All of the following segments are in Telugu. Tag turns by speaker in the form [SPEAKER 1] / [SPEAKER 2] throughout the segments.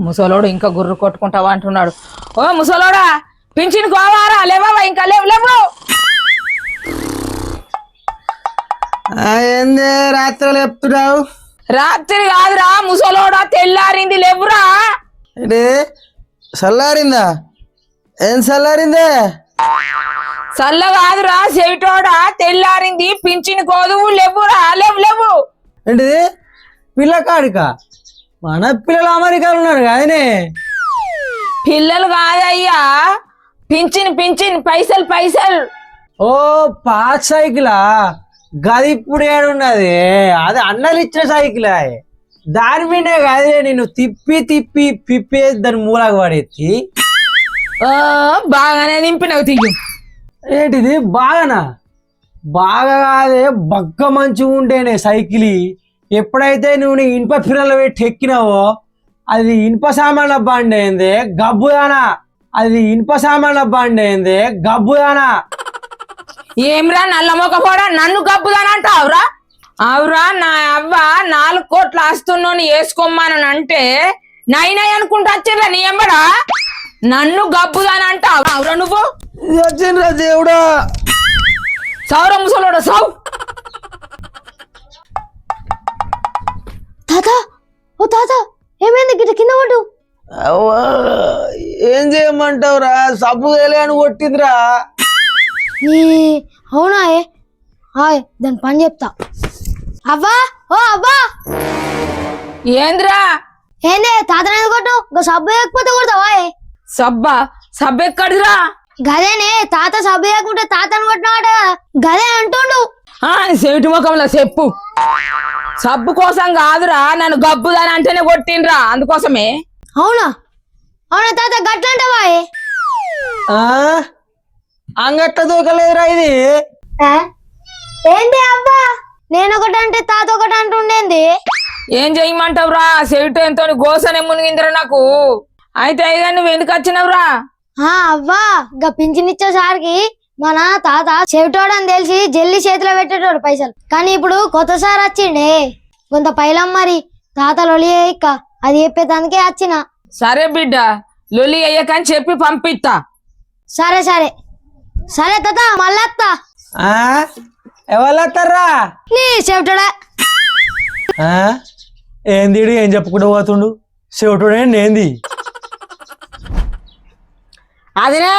[SPEAKER 1] ముసలోడు ఇంకా గుర్రు కొట్టుకుంటావా అంటున్నాడు. ఓ ముసలోడా, పింఛన్ కోవారా? లేవా? ఇంకా లేవు లేవు.
[SPEAKER 2] ఏంది రాత్రి చెప్తున్నావు?
[SPEAKER 1] రాత్రి కాదురా ముసలోడా, తెల్లారింది లేవురా.
[SPEAKER 2] అంటే చల్లారిందా? ఏం చల్లారిందే?
[SPEAKER 1] చల్ల కాదురా చెవిటోడా, తెల్లారింది, పింఛన్ కోదువు లేవురా. లేవు లేవు.
[SPEAKER 2] ఏంటిది? పిల్లకాడిక? మన పిల్లలు అమెరికాలు ఉన్నారు కాదనే.
[SPEAKER 1] పిల్లలు కాదయ్యా, పింఛన్ పింఛన్, పైసలు పైసలు.
[SPEAKER 2] ఓ పాత సైకిలా? గది ఇప్పుడు ఏడున్నది? అది అన్నలు ఇచ్చిన సైకిల్. దాని మీదే కాదే నేను తిప్పి తిప్పి పిప్పేసి దాని మూలకు పడేసి.
[SPEAKER 1] బాగానే నింపినవు తీయు.
[SPEAKER 2] ఏంటిది బాగానా? బాగా కాదే, బగ్గ మంచిగా ఉంటేనే సైకిల్. ఎప్పుడైతే నువ్వు నీ ఇనుప ఫిరలు పెట్టి ఎక్కినావో అది ఇనుప సామాన్ల బండి అయింది గబ్బుదానా. అది ఇనుప సామాన్ల బండి అయింది గబ్బుదానా.
[SPEAKER 1] ఏమ్రా నల్లమొకపోడా, నన్ను గబ్బుదానంటావురా? అవురా, నా అవ్వ 4 కోట్ల ఆస్తున్నోని వేసుకోమని అంటే నైనాయి అనుకుంటా వచ్చిర్రా నీ అమ్మడా. నన్ను గబ్బుదానంటావు అవురా నువ్వు?
[SPEAKER 2] వచ్చిండ్రా దేవుడా.
[SPEAKER 1] సౌర ముసలోడా సౌ.
[SPEAKER 3] తాత, ఓ తాత, ఏమైంది గిట్ట కింద పడ్డు?
[SPEAKER 2] ఏం చేయమంటావురా? సబ్బు అని కొట్టిందిరా.
[SPEAKER 3] అవునా? హాయ్, దాని పని చెప్తా. అవ్వా, ఓ అవ్వా.
[SPEAKER 1] ఏంద్రా?
[SPEAKER 3] ఏందే తాతను ఎందుకు కొట్టు? సబ్బు వేయకపోతే కొడతావా?
[SPEAKER 1] సబ్బా? సబ్బెక్కడిదిరా?
[SPEAKER 3] గదేనే, తాత సబ్బు వేయకుంటే తాతను కొట్టినావాట. గదే అంటుండు.
[SPEAKER 1] చెవిటి ముఖంలో చెప్పు. సబ్బు కోసం కాదురా, నన్ను గబ్బుదాని అంటేనే కొట్టిండ్రా, అందుకోసమే.
[SPEAKER 3] అవునా? అవునా తాత, గట్లంటావా?
[SPEAKER 2] అంగట్ల దూకలేదురా ఇది.
[SPEAKER 3] ఏంది అబ్బా? నేను ఒకటి అంటే తాత ఒకటి అంటుండేంది?
[SPEAKER 1] ఏం చెయ్యమంటావురా? చెవిటంతో గోసనే మునిగిందిరా నాకు. అయితే ఇక నువ్వు ఎందుకు వచ్చినావురా?
[SPEAKER 3] అవ్వా, గా పింఛనిచ్చే సార్కి మన తాత చెవిటోడని తెలిసి జల్లి చేతిలో పెట్టేటోడు పైసలు. కానీ ఇప్పుడు కొత్త సార్ వచ్చిండే, కొంత పైలం మరి తాత లొలి ఇక్క అది చెప్పేదానికే వచ్చిన.
[SPEAKER 1] సరే బిడ్డ, లొలి అయ్యకని చెప్పి పంపిస్తా.
[SPEAKER 3] సరే సరే సరే తాత, మళ్ళత్తా.
[SPEAKER 2] ఎవరు వస్తారా?
[SPEAKER 3] నీ చెవిటోడా.
[SPEAKER 2] ఏంది ఏం చెప్పుకుంటూ పోతుండు? చెవిటోడే ఏంది?
[SPEAKER 4] అదినే,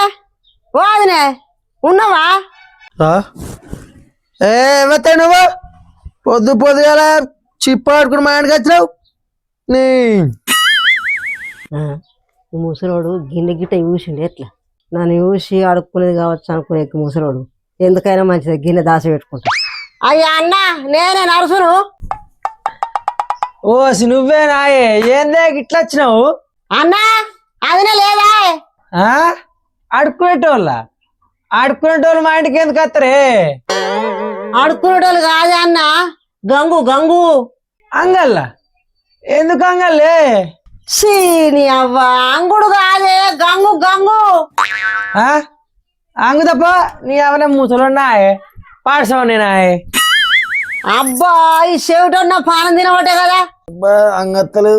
[SPEAKER 4] ఓ అదినే, ఉన్నావా?
[SPEAKER 2] ఏమవుతావు నువ్వు? పొద్దుగాల చిప్పు ఆడుకుని మా ఇంటికి వచ్చినావు. నీ
[SPEAKER 4] ముసలోడు గిన్నె గిట్ట చూసిండు ఎట్లా? నన్ను చూసి ఆడుకునేది కావచ్చు అనుకునే ముసలోడు. ఎందుకైనా మంచిది గిన్నె దాసి పెట్టుకుంటా. అయ్యా అన్న, నేనే నరసును.
[SPEAKER 2] ఓసి నువ్వే నాయే, ఏందే ఇట్లా వచ్చినావు?
[SPEAKER 4] అన్నా, అదినే లేదా?
[SPEAKER 2] ఆడుకునేటోళ్ళ? ఆడుకునేటోళ్ళు మా ఇంటికి ఎందుకు వస్తారే?
[SPEAKER 4] ఆడుకునేటోళ్ళు కాదే అన్న, గంగు గంగు.
[SPEAKER 2] అంగల్లా? ఎందుకు అంగల్లే?
[SPEAKER 4] నీ అవ్వ, అంగుడు కాదే, గంగు గంగు.
[SPEAKER 2] అంగు తప్ప నీ ఎవరైనా ముసలున్నాయే, పాడసవనే నాయే.
[SPEAKER 4] అబ్బా, ఈ చెవిటన్న పానం తినబట్టే కదా.
[SPEAKER 2] అంగత్తలు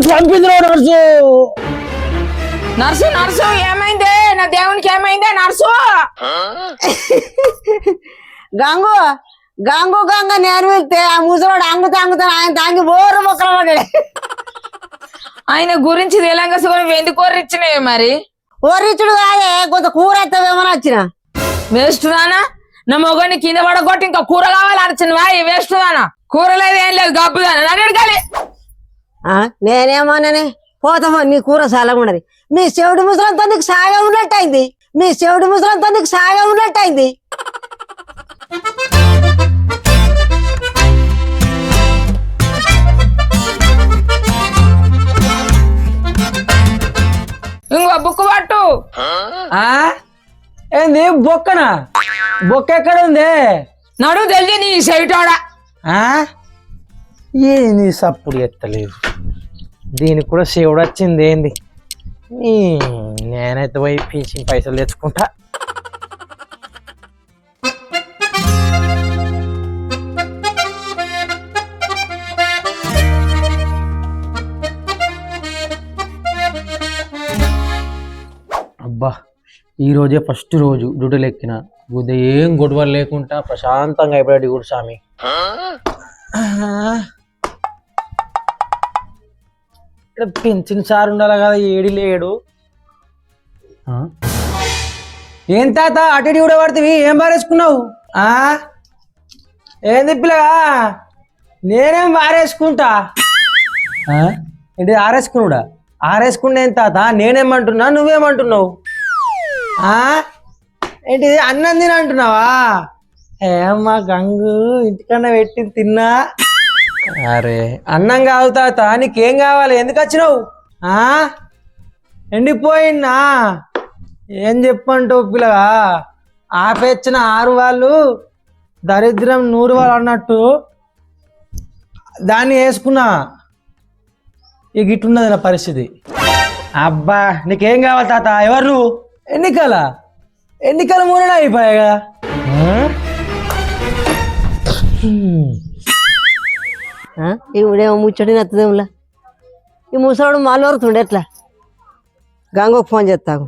[SPEAKER 2] చంపింది నర్సు.
[SPEAKER 1] నర్సు నర్సు ఏమైందే? నా దేవునికి ఏమైందే నర్సు?
[SPEAKER 4] గంగు గంగు గంగ నేను వెళ్తే ఆ ముసలోడు అంగుతాను ఆయన తాంగి బోరు మొక్కలు పడ్డాడు.
[SPEAKER 1] ఆయన గురించి తెలంగాణ ఎందుకు ఓర్రిచ్చినవి మరి?
[SPEAKER 4] ఓర్రిచ్చుడు కాదే, కొంత కూర ఎత్తవేమని వచ్చిన.
[SPEAKER 1] వేస్ట్ దానా, నా మొగని కింద పడగొట్టి ఇంకా కూర కావాలి అర్చినవా? వేస్ట్ దానా, కూర లేదు ఏం లేదు, గబ్బుదానా నన్ను అడగాలి.
[SPEAKER 4] నేనేమోనని పోతామో, నీ కూర సాలంగా ఉన్నది. మీ చెవిటి ముసలంతో నీకు సాగా ఉన్నట్టయింది. మీ చెవిటి ముసలంతో నీకు సాగా ఉన్నట్టయింది.
[SPEAKER 1] ఇంకో బుక్ పట్టు.
[SPEAKER 2] ఏంది బొక్కనా? బొక్క ఎక్కడ ఉంది?
[SPEAKER 1] నడు తెలియ నీ చెవిటోడా.
[SPEAKER 2] ఏంది సప్పుడు ఎత్తలేదు? దీనికి కూడా శివుడు వచ్చింది ఏంది? నేనైతే పోయి పీచి పైసలు తెచ్చుకుంటా. ఈ రోజే ఫస్ట్ రోజు డ్యూటీలు ఎక్కిన ఏం గొడవలు లేకుండా ప్రశాంతంగా అయిపోయాడు కూడా స్వామి. ఇక్కడ పెంచిన సార్ ఉండాలి కదా, ఏడి లేడు. ఏం తాత అటు ఇటు కూడా పడుతుంది, ఏం పారేసుకున్నావు? ఏం తిప్పిలగా? నేనేం పారేసుకుంటా. ఏంటి ఆరేసుకున్నాడా? ఆరేసుకుంటే ఏం తాత? నేనేమంటున్నా, నువ్వేమంటున్నావు? ఏంటి అన్నం తిన అంటున్నావా? ఏమ్మా గంగు ఇంటికన్నా పెట్టి తిన్నా. అరే అన్నం కాదు తాత, నీకేం కావాలి? ఎందుకు వచ్చినావు? ఎండిపోయినా ఏం చెప్పంటావు పిల్లగా? ఆపేచ్చిన 6 వాళ్ళు దరిద్రం 100 వాళ్ళు అన్నట్టు దాన్ని వేసుకున్నా. ఇక ఇట్టున్నది నా పరిస్థితి. అబ్బా నీకేం కావాలి తాత? ఎవరు నువ్వు? ఎన్నికల మూలన అయిపోయాగా.
[SPEAKER 4] ఇవిడేమో ముచ్చటి నచ్చదేంలా. ఈ ముసలాడు మాలు వరుతుండే ఎట్లా? గంగకు ఫోన్ చేస్తాకు.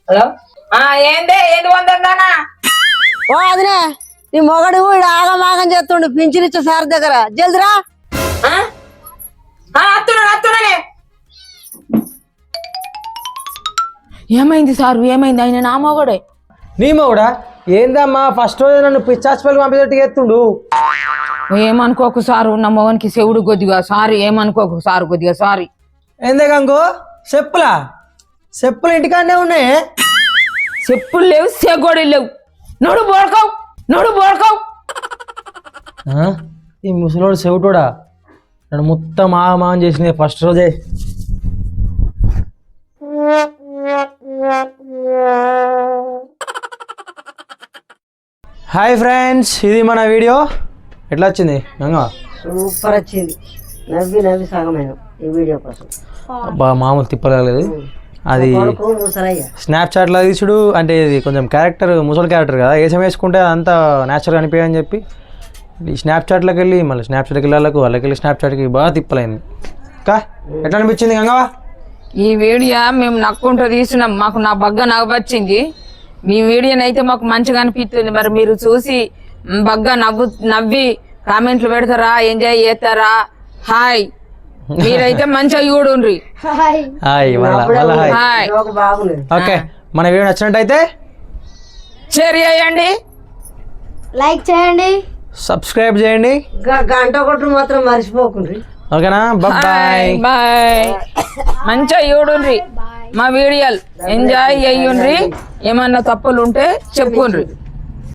[SPEAKER 1] హలో, ఏంది వందనా?
[SPEAKER 4] ఓ అదినే, నీ మొగడు వీడు ఆగమాగం చేస్తుండు పింఛనిచ్చే సార్ దగ్గర. జల్దిరా.
[SPEAKER 1] అత్తున్నానే. ఏమైంది సారు? ఏమైంది? ఆయన నా మొగడే.
[SPEAKER 2] నీ మొగడా? ఏందమ్మా ఫస్ట్ రోజు నన్ను పిచ్చాచిపల్లి పంపించేట్టు ఎత్తుండు.
[SPEAKER 1] ఏమనుకోకు సారు, నా మొగనికి శివుడు కొద్దిగా సారీ. ఏమనుకోకు సారు, కొద్దిగా సారీ.
[SPEAKER 2] ఏందే గంగు? చెప్పులు ఇంటికాడనే ఉన్నాయి.
[SPEAKER 1] చెప్పులు లేవు, సెగోడీలు లేవు. నోడు బోడకావు.
[SPEAKER 2] ఈ ముసలోడు చెవిటోడా నన్ను మొత్తం ఆగమాగం చేసింది ఫస్ట్ రోజే. హాయ్ ఫ్రెండ్స్, ఇది మన వీడియో. ఎట్లా వచ్చింది గంగా?
[SPEAKER 4] సూపర్ వచ్చింది. నవ్వి సగమైన ఈ వీడియో కోసం.
[SPEAKER 2] అబ్బా మామూలు తిప్పలేదు. అది స్నాప్చాట్లో తీసుడు అంటే ఇది కొంచెం క్యారెక్టర్ ముసలి క్యారెక్టర్ కదా, ఏసం వేసుకుంటే అంతా న్యాచురల్ అనిపించని చెప్పి ఈ స్నాప్చాట్లోకి వెళ్ళి మళ్ళీ స్నాప్చాట్కి వాళ్ళకి స్నాప్చాట్కి బాగా తిప్పలైంది. కా ఎట్లా అనిపించింది గంగవా?
[SPEAKER 1] ఈ వీడియో మేము నక్కుంటూ తీసినాం, మాకు నా బగ్గ నవ్వొచ్చింది. మీ వీడియోనైతే మాకు మంచిగా అనిపిస్తుంది. మరి మీరు చూసి బగ్గ నవ్వి కామెంట్లు పెడతారా, ఎంజాయ్ చేస్తారా? హాయ్, మీరైతే మంచిగా చూడుండ్రి.
[SPEAKER 2] ఓకే, మన వీడియో నచ్చినట్టయితే
[SPEAKER 1] షేర్ చేయండి,
[SPEAKER 3] లైక్ చేయండి,
[SPEAKER 2] సబ్స్క్రైబ్ చేయండి,
[SPEAKER 4] గంట కొట్టు మాత్రం మర్చిపోకుండ్రి.
[SPEAKER 2] ఓకేనా? Bye
[SPEAKER 1] bye. మంచిగా చూడుండ్రి మా వీడియోలు, ఎంజాయ్ చేయండి. ఏమన్నా తప్పులు ఉంటే చెప్పుకుండ్రి.